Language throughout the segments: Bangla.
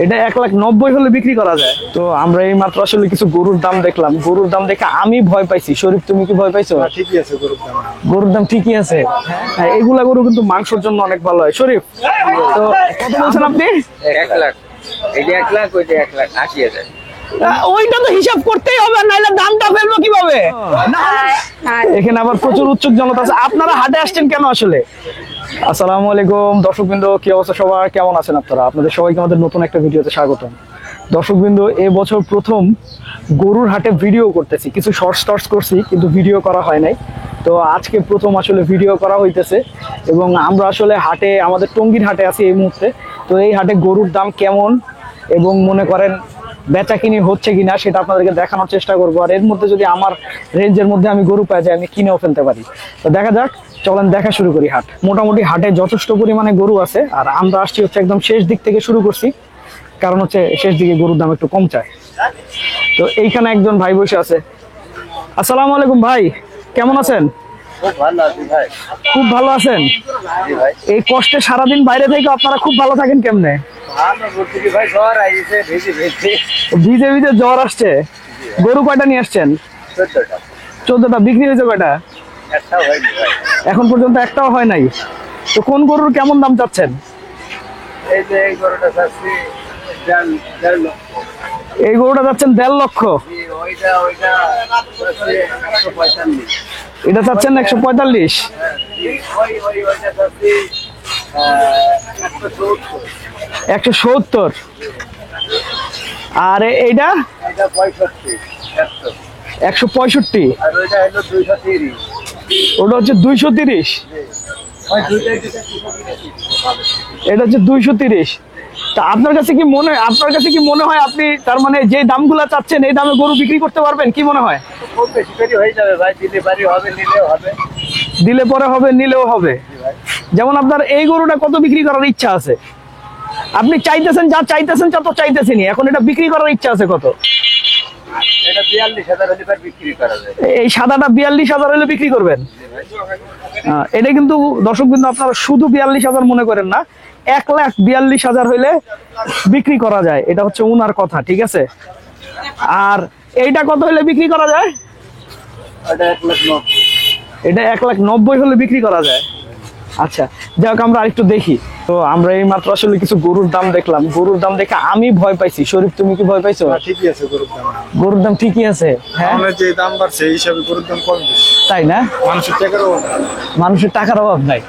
এটা 1,90,000 হলে বিক্রি করা যায়। তো আমরা এই মাত্র আসলে কিছু গরুর দাম দেখলাম, গরুর দাম দেখে আমি ভয় পাইছি। শরীফ, তুমি কি ভয় পাইছো? ঠিকই আছে, গরুর দাম ঠিকই আছে। হ্যাঁ, এগুলা গরু কিন্তু মাংসের জন্য অনেক ভালো হয়। শরীফ, তো কত বলছেন আপনি? 1 লাখ। এটা 1 লাখ, ওইটা 1,80,000। ওইটা তো হিসাব করতেই হবে, নাইলে দামটা ফেলবো কিভাবে? এখানে আবার প্রচুর উৎসুক জনতা আছে। আপনারা হাটে আসছেন কেন আসলে? আসসালামু আলাইকুম দর্শকবৃন্দ, কি অবস্থা সবার, কেমন আছেন আপনারা? আপনাদের সবাইকে আমাদের নতুন একটা ভিডিওতে স্বাগতম। দর্শকবৃন্দ, এবছর প্রথম গরুর হাটে ভিডিও করতেছি, কিছু শর্টস করছি কিন্তু ভিডিও করা হয় নাই। তো আজকে প্রথম আসলে ভিডিও করা হইতেছে এবং আমরা আসলে হাটে, আমাদের টঙ্গীর হাটে আছি এই মুহূর্তে। তো এই হাটে গরুর দাম কেমন এবং মনে করেন বেচা কিনি হচ্ছে কিনা সেটা আপনাদেরকে দেখানোর চেষ্টা করবো। আর এর মধ্যে যদি আমার রেঞ্জের মধ্যে আমি গরু পাই যাই, আমি কিনেও ফেলতে পারি। তো দেখা যাক, চলেন দেখা শুরু করি হাট। মোটামুটি হাটে যথেষ্ট পরিমাণে গরু আছে, আর আমরা আসছি হচ্ছে একদম শেষ দিক থেকে শুরু করছি, কারণ হচ্ছে শেষ দিকে গরুর দাম একটু কম চায়। তো এইখানে একজন ভাই বসে আছে। আসসালামু আলাইকুম ভাই, কেমন আছেন? খুব ভালো আছেন? এই কষ্টে সারাদিন বাইরে থেকে আপনারা খুব ভালো থাকেন কেমনে? ভিজে ভিজে জ্বর আসছে। গরু কয়টা নিয়ে আসছেন? 14টা। বিক্রি হয়েছে কয়টা? এখন পর্যন্ত একটাও হয় নাই। তো কোন গরুর কেমন দাম চাচ্ছেন? এই গরুটা যাচ্ছেন 1.5 লক্ষ। এটা চাচ্ছেন 145। 170। আর এইটা 165। ওটা হচ্ছে 230। এটা হচ্ছে 230। তা আপনার কাছে কি মনে হয় আপনি তার মানে যে দামগুলা চাচ্ছেন এই দামে গরু বিক্রি করতে পারবেন? কি মনে হয়? দিলে পরে হবে, নিলেও হবে। যেমন আপনার এই গরুটা কত বিক্রি করার ইচ্ছা আছে? আপনি চাইতেছেন যা চাইতেছেন তা তো চাইতেছেনি, এখন এটা বিক্রি করার ইচ্ছা আছে কত? এই সাদাটা 42,000 হলে বিক্রি করবেন? এটা কিন্তু দর্শক কিন্তু আপনারা শুধু 42,000 মনে করেন না, 1,42,000 হইলে বিক্রি করা যায়। এটা হচ্ছে উনার কথা, ঠিক আছে? আর এইটা কত হলে বিক্রি করা যায়? এটা 1,90,000 হলে বিক্রি করা যায়। আচ্ছা, যাই হোক, আমরা আরেকটু দেখি। তো আমরা এই মাত্র আসলে কিছু গরুর দাম দেখলাম, গরুর দাম দেখে আমি ভয় পাইছি। শরীফ, তুমি কি ভয় পাইছো? ঠিকই আছে, গরুর দাম ঠিকই আছে। হ্যাঁ, যে দাম বাড়ছে এই হিসাবে গরুর দাম কম, তাই না? মানুষের টাকার অভাব নাই।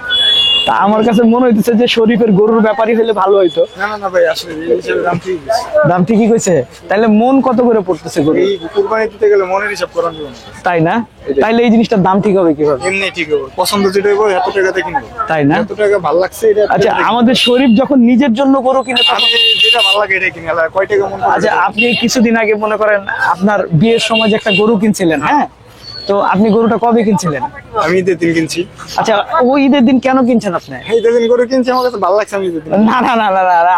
তা আমার কাছে মনে হইতেছে যে শরীফের গরুর ব্যাপারই হলে ভালো হইতো। না ভাই, আসলে এই হিসাবে দাম ঠিকই কইছে। তাইলে মন কত করে পড়তেছে গরু? এই কুরবানি দিতে গেলে মনের হিসাব করা যাবে না, তাই না? তাইলে এই জিনিসটার দাম ঠিক হবে কিভাবে? এমনি ঠিক হবে, পছন্দ যেটা হবে এত টাকাতে কিনবো, তাই না? এত টাকা ভালো লাগছে এটা। আচ্ছা, আমাদের শরীফ যখন নিজের জন্য গরু কিনে, আমি যেটা ভালো লাগে এটা কিনে। কয় টাকা মন? আচ্ছা, আপনি কিছুদিন আগে মনে করেন আপনার বিয়ের সময় যে একটা গরু কিনছিলেন, হ্যাঁ, তো আপনি গরুটা কবে কিনছিলেন? আমি ঈদের দিন কিনছি। আচ্ছা, ওই ঈদের দিন কেন কিনছেন আপনি? ঈদের দিন গরু কিনছি, আমার কাছে ভালো লাগছে। আমি ঈদের দিন না,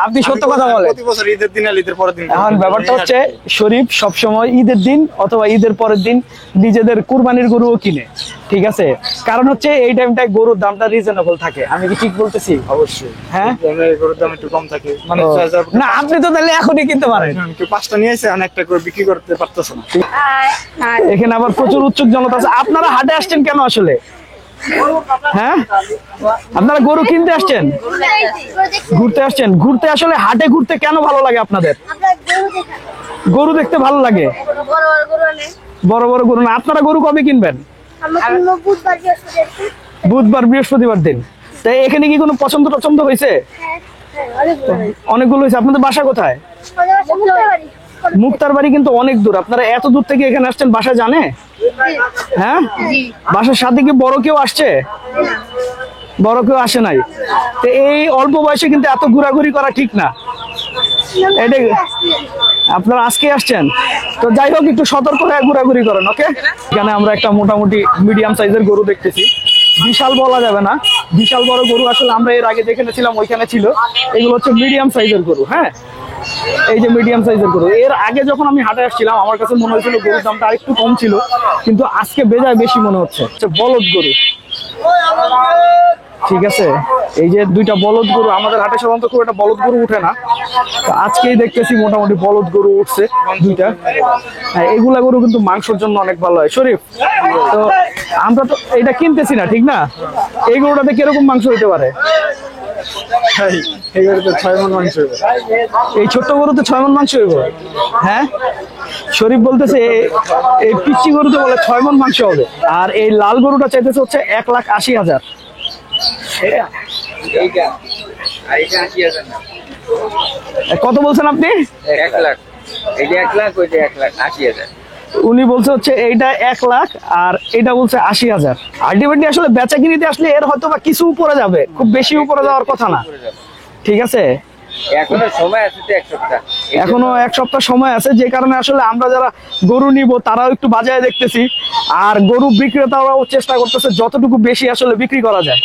আপনি সত্য কথা বলেন। প্রতি বছর ঈদের দিন আর ঈদের পরের দিন। এখন ব্যাপারটা হচ্ছে শরীফ সবসময় ঈদের দিন অথবা ঈদের পরের দিন নিজেদের কুরবানির গরুও কিনে, ঠিক আছে? কারণ হচ্ছে এই টাইমটায় গরুর দামটা রিজনেবল থাকে। আমি কি ঠিক বলতেছি? অবশ্যই। হ্যাঁ, গরুর দাম একটু কম থাকে। মানে না, আপনি তো তাহলে এখনই কিনতে পারেন। কেউ 5টা নিয়ে এসে অনেকটা করে বিক্রি করতে পারতেছে না। এখানে আবার প্রচুর উৎসুক জনতা আছে। আপনারা হাটে আসছেন কেন আসলে? হ্যাঁ, আপনারা গরু কিনতে আসছেন? ঘুরতে আসছেন? ঘুরতে আসলে হাটে ঘুরতে কেন ভালো লাগে আপনাদের? গরু দেখতে ভালো লাগে। বড় বড় গরু না? আপনারা গরু কবে কিনবেন? বুধবার বৃহস্পতিবার দিন। তাই এখানে কি কোনো পছন্দ হয়েছে? অনেকগুলো হয়েছে। আপনাদের বাসা কোথায়? মুক্তার বাড়ি কিন্তু অনেক দূর। আপনারা এত দূর থেকে এখানে আসছেন, বাসা জানে? হ্যাঁ, বাসার সাথে কি বড় কেউ আসছে? বড় কেউ আসে নাই। তো এই অল্প বয়সে কিন্তু এত ঘোরাঘুরি করা ঠিক না। এটা আপনারা আজকে আসছেন, তো যাই হোক, একটু সতর্ক হয়ে ঘোরাঘুরি করেন, ওকে? এখানে আমরা একটা মোটামুটি মিডিয়াম সাইজের গরু দেখতেছি। বিশাল বলা যাবে না, বিশাল বড় গরু আসলে আমরা এর আগে যেখানে ছিলাম ওইখানে ছিল। এগুলো হচ্ছে মিডিয়াম সাইজের গরু। হ্যাঁ, এই যে মিডিয়াম সাইজের গরু। এর আগে যখন আমি হাটে আসছিলাম আমার কাছে মনে হয়েছিল গরুর দামটা আরেকটু কম ছিল, কিন্তু আজকে বেজায় বেশি মনে হচ্ছে। বলদ গরু। ঠিক আছে, এই যে দুইটা বলদ গরু আমাদের হাটে সাধারণত খুব একটা বলদ গরু উঠে না, তো আজকেই দেখতেছি মোটামুটি বলদ গরু উঠছে দুইটা। হ্যাঁ, এগুলা গরু কিন্তু মাংসের জন্য অনেক ভালো হয় শরীফ। তো আমরা তো এটা কিনতেছি না, ঠিক না? এই গরুটাতে কিরকম মাংস হইতে পারে? এই গরুতে 6 মণ মাংস হবে। এই ছোট্ট গরুতে 6 মণ মাংস হইব? হ্যাঁ, শরীফ বলতেছে এই পিচ্চি গরুতে বলে 6 মণ মাংস হবে। আর এই লাল গরুটা চাইতেছে হচ্ছে 1,80,000। এইটা আর এটা 80,000 না, কত বলছেন আপনি? 1 লাখ। এইটা 1 লাখ, ওইটা 1 লাখ 80,000। উনি বলছে হচ্ছে এইটা 1 লাখ আর এটা বলছে 80,000। আলটিমেটলি আসলে বেচা কিনিতে আসলে এর হয়তো বা কিছু উপরে যাবে, খুব বেশি উপরে যাওয়ার কথা না, ঠিক আছে? এখনো সময় আছে তো 1 সপ্তাহ। এখনো 1 সপ্তাহ সময় আছে, যে কারণে আসলে আমরা যারা গরু নিব তারাও একটু বাজারে দেখতেছি, আর গরু বিক্রেতারাও চেষ্টা করতেছে যতটুকু বেশি আসলে বিক্রি করা যায়,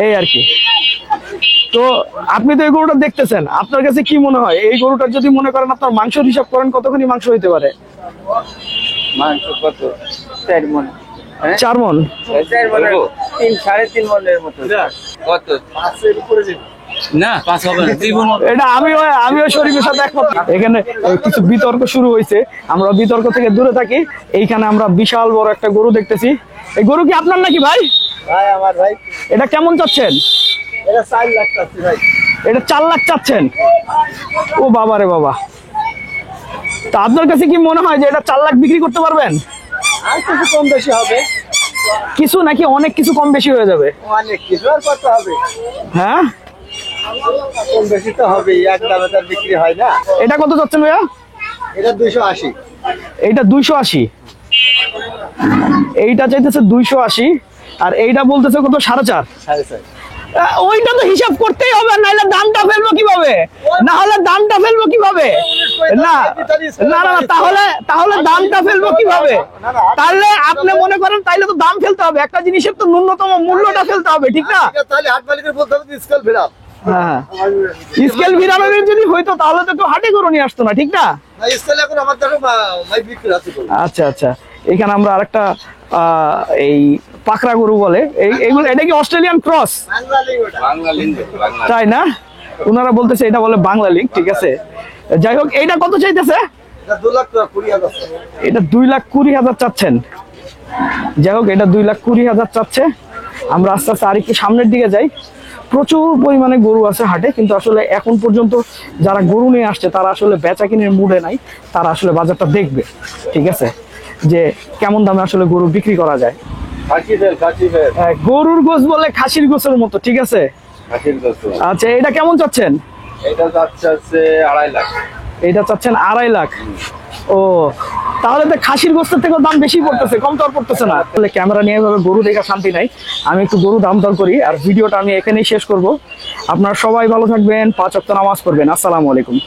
এই আর কি। তো আপনি তো এই গরুটা দেখতেছেন, আপনার কাছে কি মনে হয় এই গরুটার যদি মনে করেন আপনার মাংসের হিসাব করেন কতখানি মাংস হইতে পারে? মাংস কত? 4 মণ। 4 মণ? 4 মণ, 3-3.5 মণের মতো। কত? 5 এর উপরে যাবে না, 5 হবে না, 2 মণ। এটা আমিও শরীফের সাথে একমত। এখানে কিছু বিতর্ক শুরু হয়েছে, আমরা বিতর্ক থেকে দূরে থাকি। এইখানে আমরা বিশাল বড় একটা গরু দেখতেছি। এই গরু কি আপনার নাকি ভাই? ভাই আমার ভাই, এটা কেমন চাচ্ছেন? এটা 4 লাখ টাকা ভাই। এটা 4 লাখ চাচ্ছেন? ও বাবা রে বাবা, তা আপনার কাছে কি মনে হয় যে এটা 4 লাখ বিক্রি করতে পারবেন? আর কিছু কম বেশি হবে, কিছু নাকি অনেক কিছু কম বেশি হয়ে যাবে? অনেক কিছু আর কত হবে, হ্যাঁ, কম বেশি তো হবে, এক দামে তার বিক্রি হয় না। এটা কত চাচ্ছেন ভাইয়া? এটা 280। এইটা 280, এইটা চাইতেছে 280, আর এইটা বলতেছে কত? 4.5। 4.5। ওইটা তো হিসাব করতেই হবে, নাহলে দামটা ফেলবো কিভাবে? না হলে দামটা ফেলবো কিভাবে? না না না, তাহলে দামটা ফেলবো কিভাবে? তাহলে আপনি মনে করেন তাইলে তো দাম ফেলতে হবে, একটা জিনিসের তো ন্যূনতম মূল্যটা ফেলতে হবে, ঠিক না? তাহলে হাট মালিকের বলতে হবে স্কেল ফেরাও। হ্যাঁ, স্কেল ভিড়ানোর যদি হইতো তাহলে তো কেউ হাটে গরু নিয়ে আসতো না, ঠিক না? না, স্কেল এখন আমার দ্বারা ভাই বিক্রি আছে। আচ্ছা আচ্ছা, এখানে আমরা আরেকটা এই পাকড়া গরু বলে, এইগুলো এটা কি অস্ট্রেলিয়ান ক্রস? বাংলা লিঙ্গ, বাংলা। তাই না? ওনারা বলতেছে এটা বলে বাংলা লিঙ্ক, ঠিক আছে। যাই হোক, এইটা কত চাইতেছে? এটা 2,20,000। এটা 2,20,000 চাচ্ছেন। যাই হোক, এটা 2,20,000 চাচ্ছে। আমরা আস্তে আস্তে আর একটু সামনের দিকে যাই। প্রচুর পরিমাণে গরু আছে হাটে, কিন্তু আসলে এখন পর্যন্ত যারা গরু নিয়ে আসছে তারা আসলে বেচা কিনের মুডে নাই, তারা আসলে বাজারটা দেখবে, ঠিক আছে, যে কেমন দামে আসলে গরু বিক্রি করা যায়। খাসি ফের। গরুর গোশ বলে খাসির গোশের মতো, ঠিক আছে। খাসির গোশ। আচ্ছা, এটা কেমন চাচ্ছেন? এটা যাচ্ছে 2.5 লাখ। এটা চাচ্ছেন 2.5 লাখ? ও, তাহলে তো খাসির গোস্তের থেকেও দাম বেশি পড়তেছে, কম তো আর পড়তেছে না। তাহলে ক্যামেরা নিয়ে এভাবে গরু দেখা শান্তি নাই, আমি একটু গরু দাম দর করি, আর ভিডিওটা আমি এখানেই শেষ করব। আপনারা সবাই ভালো থাকবেন, 5 ওয়াক্ত নামাজ পড়বেন। আসসালামু আলাইকুম।